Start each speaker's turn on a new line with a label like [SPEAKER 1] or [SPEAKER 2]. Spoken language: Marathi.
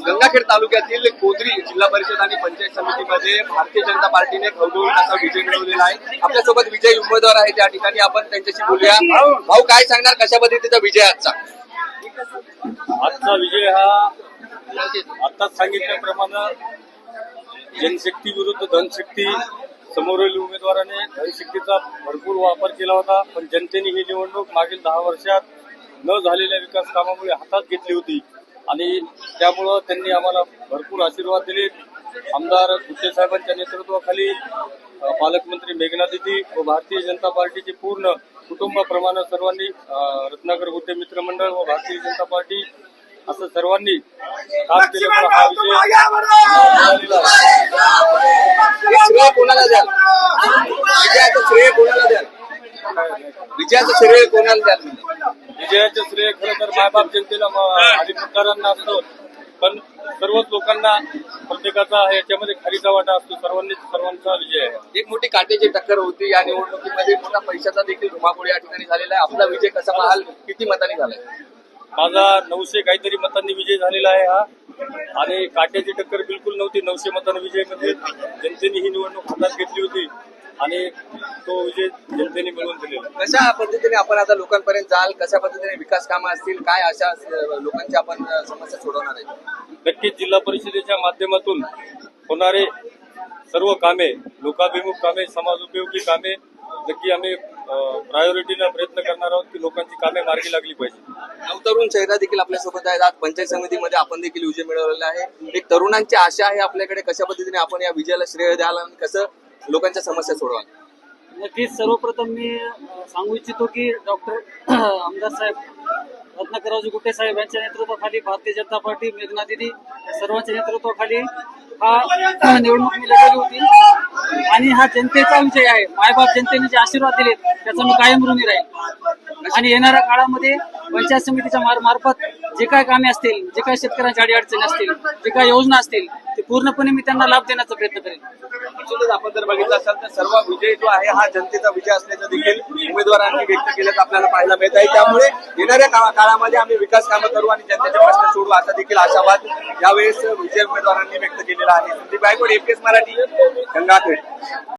[SPEAKER 1] गंगाखेड तालुक्यातील कोदरी जिल्हा परिषद आणि पंचायत समितीमध्ये भारतीय जनता पार्टीने खळबळून असा विजय मिळवलेला आहे. आपल्यासोबत विजयी उमेदवार आहे, त्या ठिकाणी आपण त्यांच्याशी बोलूया. भाऊ, काय सांगणार, कशा पद्धतीचा विजय आजचा?
[SPEAKER 2] आजचा विजय हा आताच सांगितल्याप्रमाणे जनशक्ती विरुद्ध धनशक्ती, समोरील उमेदवाराने धनशक्तीचा भरपूर वापर केला होता, पण जनतेने ही निवडणूक मागील 10 वर्षात न झालेल्या विकास कामामुळे हातात घेतली होती आणि त्यामुळं त्यांनी आम्हाला भरपूर आशीर्वाद दिले. आमदार गुट्टे साहेबांच्या नेतृत्वाखाली पालकमंत्री मेघना दिदी व भारतीय जनता पार्टीचे पूर्ण कुटुंबाप्रमाणे सर्वांनी, रत्नाकर गुट्टे मित्रमंडळ व भारतीय जनता पार्टी असं सर्वांनी काम केल्यामुळे हा विजय
[SPEAKER 1] श्रेय कोणाला द्याल? विजयाचं श्रेय कोणाला द्याल? विजयाचं श्रेय कोणाला द्याल?
[SPEAKER 2] विजयाचं श्रेय खरं तर मायबाप जनतेला आणि मतदारांना असतो, पण सर्वच लोकांना प्रत्येकाचा याच्यामध्ये खालीचा वाटा असतो. सर्वांचा विजय आहे.
[SPEAKER 1] एक मोठी काटेची टक्कर होती या निवडणुकीमध्ये, मोठा पैशाचा देखील धुमाकूळ या ठिकाणी झालेला आहे. आपला विजय कसा पाहाल? किती मतांनी झालाय?
[SPEAKER 2] माझा 900 काहीतरी मतांनी विजय झालेला आहे हा, आणि काट्याची टक्कर बिलकुल नव्हती. 900 मतांनी विजय म्हणजे जनतेने ही निवडणूक हातात घेतली होती आणि तो विजय जनतेने मिळवून दिलेला.
[SPEAKER 1] कशा पद्धतीने आपण आता लोकांपर्यंत जाल? कशा पद्धतीने विकास कामं असतील, काय अशा लोकांच्या आपण समस्या सोडवणार आहे?
[SPEAKER 2] नक्कीच जिल्हा परिषदेच्या माध्यमातून होणारे सर्व कामे, लोकाभिमुख कामे, समाजोपयोगी कामे नक्की आम्ही प्रायोरिटीने प्रयत्न करणार आहोत की लोकांची कामे मार्गी लागली पाहिजे.
[SPEAKER 1] नवतरुण चेहरा देखील आपल्यासोबत आहेत. आज पंचायत समितीमध्ये आपण देखील विजय मिळवलेला आहे. एक तरुणांची आशा आहे आपल्याकडे. कशा पद्धतीने आपण या विजयाला श्रेय द्याल आणि कसं लोकांच्या समस्या सोडवाल?
[SPEAKER 3] नक्कीच सर्वप्रथम मी सांगू इच्छितो की डॉक्टर आमदार साहेब रत्नाकररावजी गुट्टे साहेब यांच्या नेतृत्वाखाली भारतीय जनता पार्टी, मेघना दिदी सर्वांच्या नेतृत्वाखाली हा निवडणूक मी लढवली होती आणि हा जनतेचा विजय आहे. मायबाप जनतेने जे आशीर्वाद दिले त्याचा मी कायम ऋणी राहील आणि येणाऱ्या काळामध्ये पंचायत समितीच्या मार्फत जे काय कामे असतील, जे काही शेतकऱ्यांच्या अडीअडचणी असतील, जे काही योजना असतील, ते पूर्णपणे मी त्यांना लाभ देण्याचा प्रयत्न करेन.
[SPEAKER 1] निश्चितच आपण जर बघितलं असाल तर सर्व विजय जो आहे हा जनतेचा विजय असल्याचं देखील उमेदवारांनी व्यक्त केल्याचं आपल्याला पाहायला मिळत आहे. त्यामुळे येणाऱ्या काळामध्ये आम्ही विकास कामं करू आणि जनतेचे प्रश्न सोडू असा देखील आशावाद यावेळेस विजय उमेदवारांनी व्यक्त केलेला आहे. संदीप गायकवाड, APS मराठी, गंगाखेड.